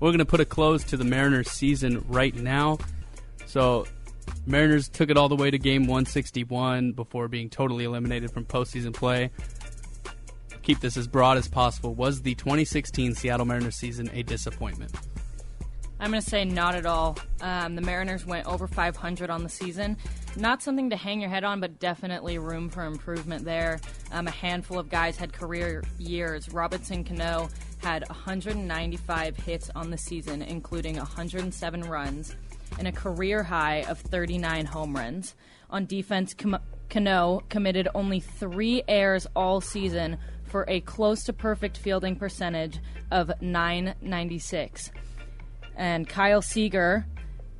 we're going to put a close to the Mariners season right now. So Mariners took it all the way to game 161 before being totally eliminated from postseason play. Keep this as broad as possible. Was the 2016 Seattle Mariners season a disappointment? I'm going to say not at all. The Mariners went over 500 on the season. Not something to hang your head on, but definitely room for improvement there. A handful of guys had career years. Robinson Cano had 195 hits on the season, including 107 runs, and a career high of 39 home runs. On defense, Cano committed only 3 errors all season for a close to perfect fielding percentage of .996. And Kyle Seager,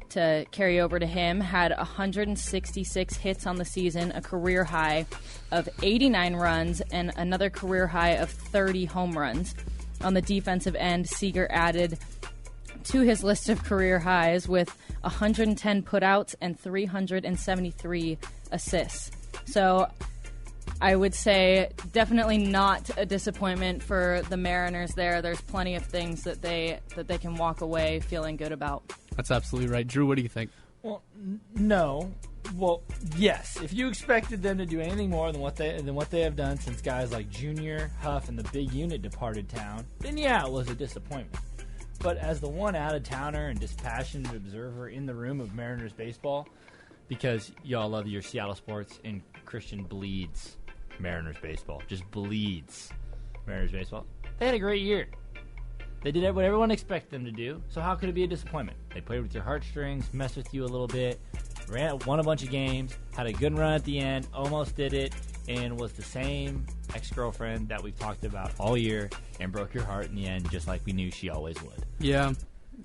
to carry over to him, had 166 hits on the season, a career high of 89 runs, and another career high of 30 home runs. On the defensive end, Seager added to his list of career highs with 110 putouts and 373 assists. So I would say definitely not a disappointment for the Mariners there. There's plenty of things that they can walk away feeling good about. That's absolutely right. Drew, what do you think? Well, no. Well, yes. If you expected them to do anything more than what they have done since guys like Junior, Huff, and the big unit departed town, then yeah, it was a disappointment. But as the one out-of-towner and dispassionate observer in the room of Mariners baseball, because y'all love your Seattle sports and Christian bleeds Mariners baseball, just bleeds Mariners baseball, they had a great year. They did what everyone expected them to do, so how could it be a disappointment? They played with your heartstrings, messed with you a little bit, won a bunch of games, had a good run at the end, almost did it, and was the same ex-girlfriend that we've talked about all year and broke your heart in the end, just like we knew she always would. Yeah,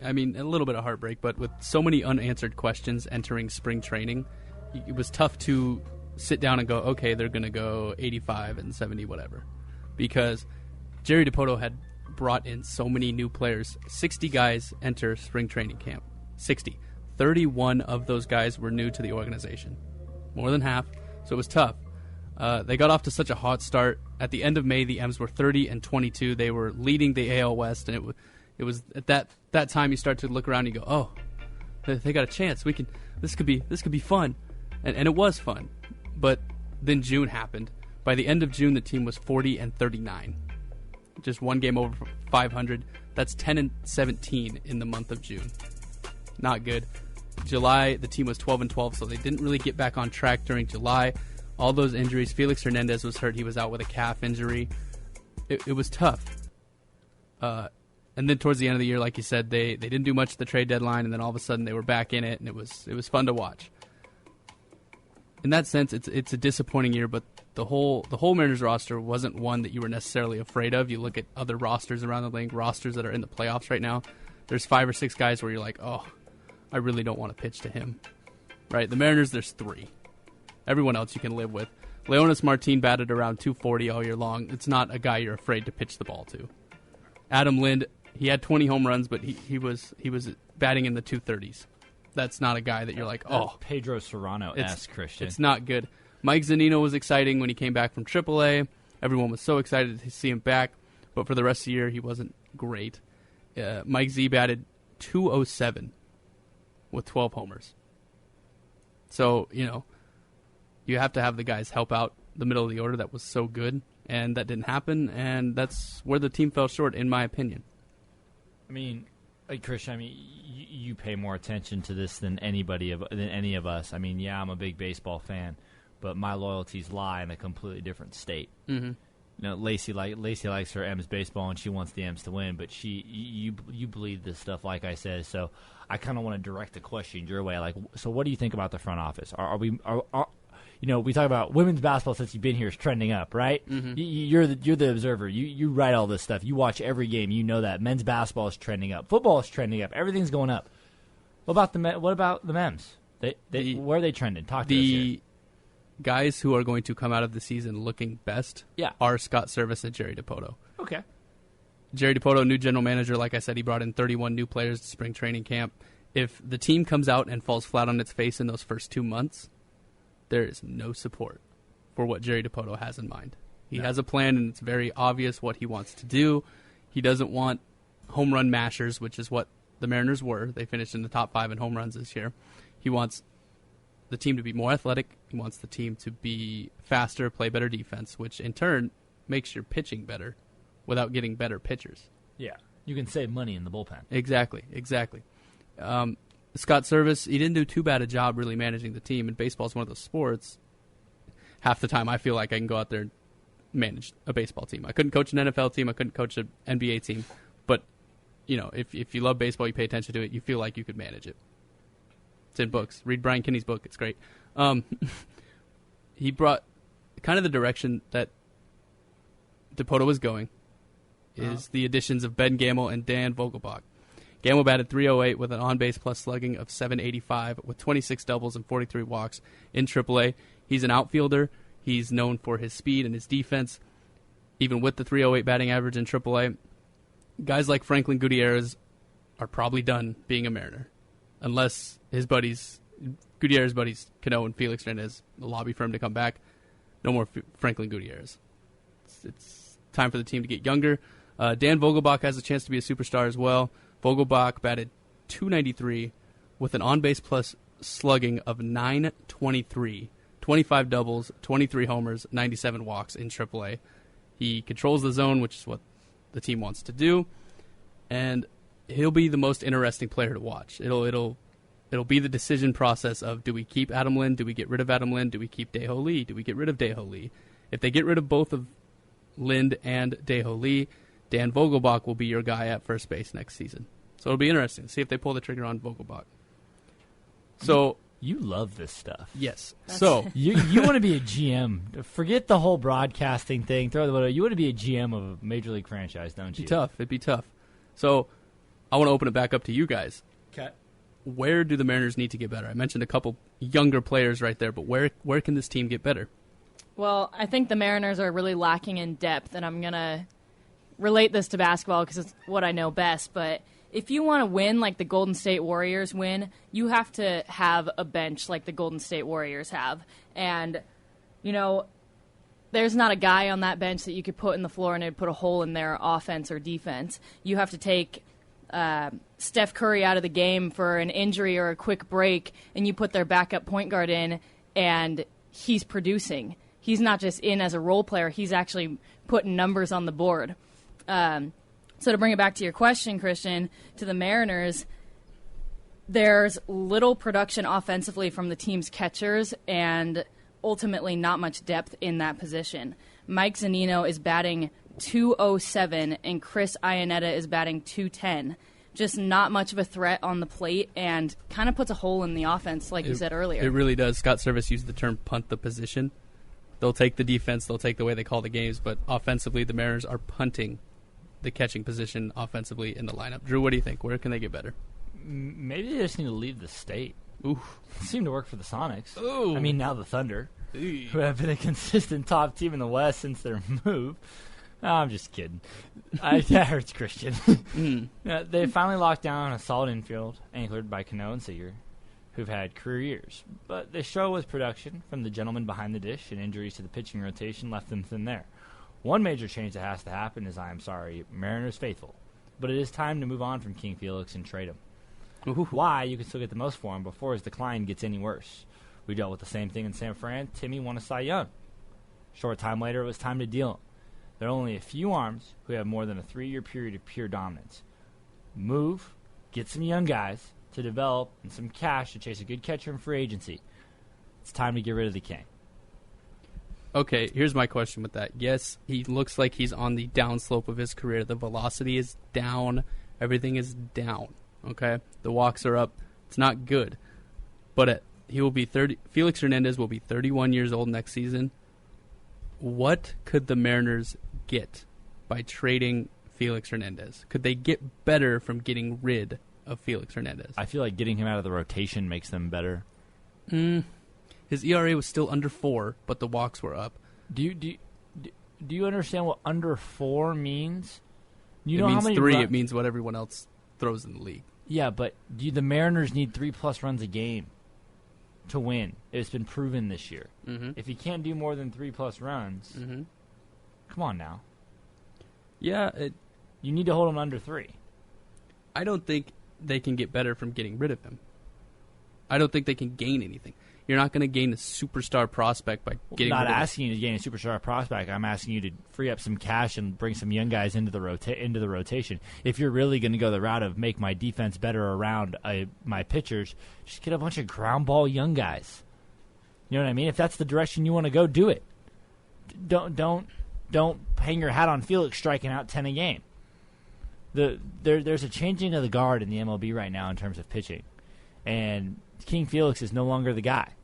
I mean, a little bit of heartbreak, but with so many unanswered questions entering spring training, it was tough to sit down and go, okay, they're going to go 85 and 70, whatever. Because Jerry Dipoto had brought in so many new players. 60 guys enter spring training camp. 60. 31 of those guys were new to the organization. More than half. So it was tough. They got off to such a hot start. At the end of May, the M's were 30-22. They were leading the AL West, and it was at that time you start to look around and you go, oh, they got a chance. This could be fun. And it was fun. But then June happened. By the end of June, the team was 40-39. Just one game over 500. That's 10-17 in the month of June. Not good. July, the team was 12-12, so they didn't really get back on track during July. All those injuries. Felix Hernandez was hurt. He was out with a calf injury. It was tough. And then towards the end of the year, like you said, they didn't do much at the trade deadline, and then all of a sudden they were back in it, and it was fun to watch. In that sense, it's a disappointing year, but the whole Mariners roster wasn't one that you were necessarily afraid of. You look at other rosters around the league, rosters that are in the playoffs right now. There's 5 or 6 guys where you're like, oh, I really don't want to pitch to him. Right? The Mariners, there's 3. Everyone else you can live with. Leonis Martin batted around 240 all year long. It's not a guy you're afraid to pitch the ball to. Adam Lind, he had 20 home runs, but he was batting in the 230s. That's not a guy that you're like, oh. Pedro Serrano-esque, Christian. It's not good. Mike Zunino was exciting when he came back from AAA. Everyone was so excited to see him back. But for the rest of the year, he wasn't great. Mike Z batted 207 with 12 homers. So, you have to have the guys help out the middle of the order that was so good. And that didn't happen. And that's where the team fell short, in my opinion. I mean, Christian, you pay more attention to this than any of us. I mean, yeah, I'm a big baseball fan, but my loyalties lie in a completely different state. Mm-hmm. Lacey likes her M's baseball and she wants the M's to win, but you believe this stuff, like I said. So I kind of want to direct the question your way. So what do you think about the front office? Are we talk about women's basketball since you've been here is trending up, right? Mm-hmm. You're the observer. You write all this stuff. You watch every game. You know that men's basketball is trending up. Football is trending up. Everything's going up. What about the Mems? Where are they trending? Talk to us here. The guys who are going to come out of the season looking best are Scott Service and Jerry Dipoto. Okay. Jerry Dipoto, new general manager. Like I said, he brought in 31 new players to spring training camp. If the team comes out and falls flat on its face in those first 2 months, there is no support for what Jerry Dipoto has in mind. He has a plan, and it's very obvious what he wants to do. He doesn't want home run mashers, which is what the Mariners were. They finished in the top 5 in home runs this year. He wants the team to be more athletic. He wants the team to be faster, play better defense, which in turn makes your pitching better without getting better pitchers. Yeah, you can save money in the bullpen. Exactly. Scott Service, he didn't do too bad a job really managing the team, and baseball is one of those sports. Half the time I feel like I can go out there and manage a baseball team. I couldn't coach an NFL team. I couldn't coach an NBA team. But, if you love baseball, you pay attention to it, you feel like you could manage it. It's in books. Read Brian Kinney's book. It's great. He brought kind of the direction that Dipoto was going is the additions of Ben Gamel and Dan Vogelbach. Gamel batted .308 with an on-base plus slugging of .785 with 26 doubles and 43 walks in AAA. He's an outfielder. He's known for his speed and his defense, even with the .308 batting average in AAA. Guys like Franklin Gutierrez are probably done being a Mariner, unless Gutierrez's buddies, Cano and Felix Hernandez, lobby for him to come back. No more Franklin Gutierrez. It's time for the team to get younger. Dan Vogelbach has a chance to be a superstar as well. Vogelbach batted .293 with an on-base plus slugging of .923, 25 doubles, 23 homers, 97 walks in AAA. He controls the zone, which is what the team wants to do, and he'll be the most interesting player to watch. It'll be the decision process of, do we keep Adam Lind? Do we get rid of Adam Lind? Do we keep Dae-Ho Lee? Do we get rid of Dae-Ho Lee? If they get rid of both of Lind and Dae-Ho Lee, Dan Vogelbach will be your guy at first base next season. So it'll be interesting to see if they pull the trigger on Vogelbach. So you love this stuff. Yes. So you want to be a GM. Forget the whole broadcasting thing. You want to be a GM of a major league franchise, don't you? It'd be tough. So I want to open it back up to you guys. Okay. Where do the Mariners need to get better? I mentioned a couple younger players right there, but where can this team get better? Well, I think the Mariners are really lacking in depth, and I'm going to relate this to basketball because it's what I know best. But if you want to win like the Golden State Warriors win, you have to have a bench like the Golden State Warriors have. And, there's not a guy on that bench that you could put in the floor and it'd put a hole in their offense or defense. You have to take Steph Curry out of the game for an injury or a quick break, and you put their backup point guard in, and he's producing. He's not just in as a role player. He's actually putting numbers on the board. So to bring it back to your question, Christian, to the Mariners, there's little production offensively from the team's catchers and ultimately not much depth in that position. Mike Zunino is batting .207 and Chris Iannetta is batting .210. Just not much of a threat on the plate and kind of puts a hole in the offense, like you said earlier. It really does. Scott Service used the term punt the position. They'll take the defense, they'll take the way they call the games, but offensively the Mariners are punting the catching position offensively in the lineup. Drew, what do you think? Where can they get better? Maybe they just need to leave the state. Ooh. Seem to work for the Sonics. Ooh. I mean, now the Thunder, who have been a consistent top team in the West since their move. Oh, I'm just kidding. That hurts Christian. They finally locked down a solid infield, anchored by Cano and Seager, who've had career years. But they struggle with production from the gentleman behind the dish, and injuries to the pitching rotation left them thin there. One major change that has to happen is, Mariners faithful. But it is time to move on from King Felix and trade him. Why? You can still get the most for him before his decline gets any worse. We dealt with the same thing in San Fran. Timmy won a Cy Young. Short time later, it was time to deal him. There are only a few arms who have more than a 3-year period of pure dominance. Move, get some young guys to develop, and some cash to chase a good catcher in free agency. It's time to get rid of the King. Okay, here's my question with that. Yes, he looks like he's on the downslope of his career. The velocity is down. Everything is down. Okay? The walks are up. It's not good. But he will be 30. Felix Hernandez will be 31 years old next season. What could the Mariners get by trading Felix Hernandez? Could they get better from getting rid of Felix Hernandez? I feel like getting him out of the rotation makes them better. His ERA was still under 4, but the walks were up. Do you understand what under 4 means? You it know means how many 3. It means what everyone else throws in the league. Yeah, but the Mariners need 3+ runs a game to win. It's been proven this year. Mm-hmm. If you can't do more than 3+ runs, mm-hmm. Come on now. Yeah, you need to hold them under 3. I don't think they can get better from getting rid of him. I don't think they can gain anything. You're not going to gain a superstar prospect by getting rid of him. I'm not asking you to gain a superstar prospect. I'm asking you to free up some cash and bring some young guys into the rotation. If you're really going to go the route of make my defense better around my pitchers, just get a bunch of ground ball young guys. You know what I mean? If that's the direction you want to go, do it. Don't hang your hat on Felix striking out 10 a game. There's a changing of the guard in the MLB right now in terms of pitching, and King Felix is no longer the guy.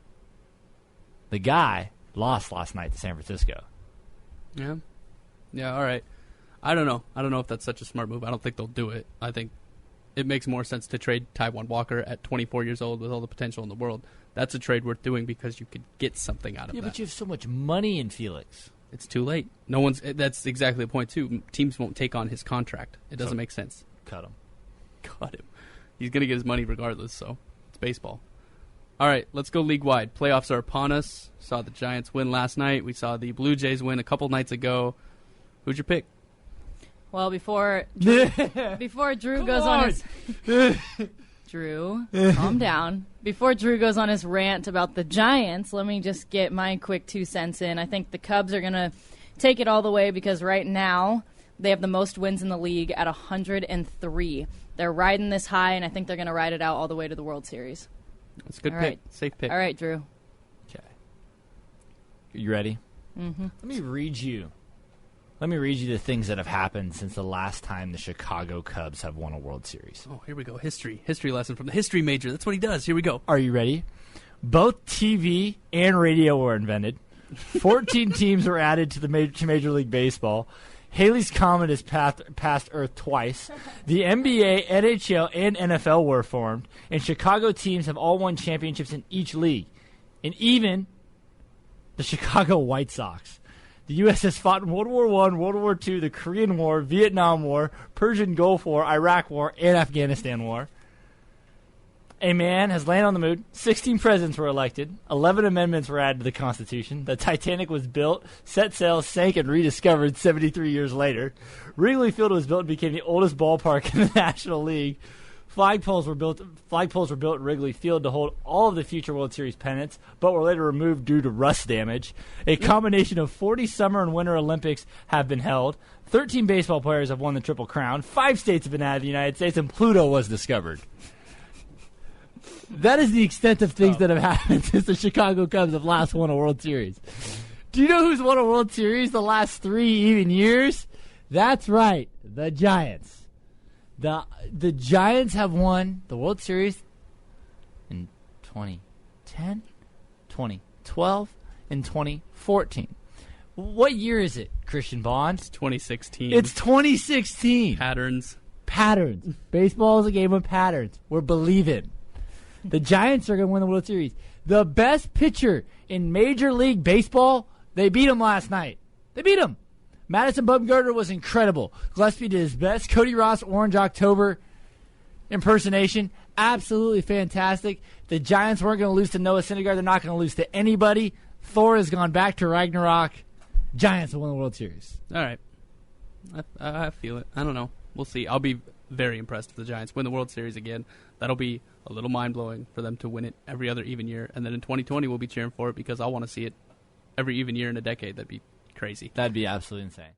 The guy lost last night to San Francisco. Yeah. Yeah, all right. I don't know. I don't know if that's such a smart move. I don't think they'll do it. I think it makes more sense to trade Taijuan Walker at 24 years old with all the potential in the world. That's a trade worth doing because you could get something out of that. Yeah, but you have so much money in Felix. It's too late. That's exactly the point, too. Teams won't take on his contract. It doesn't make sense. Cut him. Cut him. He's going to get his money regardless, so it's baseball. All right, let's go league-wide. Playoffs are upon us. Saw the Giants win last night. We saw the Blue Jays win a couple nights ago. Who'd you pick? Well, before Drew goes on his Drew, calm down. Before Drew goes on his rant about the Giants, let me just get my quick 2 cents in. I think the Cubs are going to take it all the way because right now they have the most wins in the league at 103. They're riding this high, and I think they're going to ride it out all the way to the World Series. That's a good All pick. right. Safe pick. All right, Drew. Okay. You ready? Mm-hmm. Let me read you the things that have happened since the last time the Chicago Cubs have won a World Series. Oh, here we go. History lesson from the history major. That's what he does. Here we go. Are you ready? Both TV and radio were invented. 14 teams were added to Major League Baseball. Halley's Comet has passed Earth twice. The NBA, NHL, and NFL were formed. And Chicago teams have all won championships in each league. And even the Chicago White Sox. The U.S. has fought in World War I, World War II, the Korean War, Vietnam War, Persian Gulf War, Iraq War, and Afghanistan War. A man has landed on the moon. 16 presidents were elected. 11 amendments were added to the Constitution. The Titanic was built, set sail, sank, and rediscovered 73 years later. Wrigley Field was built and became the oldest ballpark in the National League. Flagpoles were built at Wrigley Field to hold all of the future World Series pennants, but were later removed due to rust damage. A combination of 40 Summer and Winter Olympics have been held. 13 baseball players have won the Triple Crown. 5 states have been added to the United States, and Pluto was discovered. That is the extent of things that have happened since the Chicago Cubs have last won a World Series. Do you know who's won a World Series the last 3 even years? That's right, the Giants. The Giants have won the World Series in 2010, 2012, and 2014. What year is it, Christian Bond? It's 2016. It's 2016. Patterns. Baseball is a game of patterns. We're believing. The Giants are going to win the World Series. The best pitcher in Major League Baseball, they beat him last night. They beat him. Madison Bumgarner was incredible. Gillespie did his best. Cody Ross, Orange October impersonation, absolutely fantastic. The Giants weren't going to lose to Noah Syndergaard. They're not going to lose to anybody. Thor has gone back to Ragnarok. Giants will win the World Series. All right. I feel it. I don't know. We'll see. I'll be very impressed if the Giants win the World Series again. That'll be a little mind-blowing for them to win it every other even year. And then in 2020, we'll be cheering for it because I want to see it every even year in a decade. That'd be crazy. That'd be absolutely insane.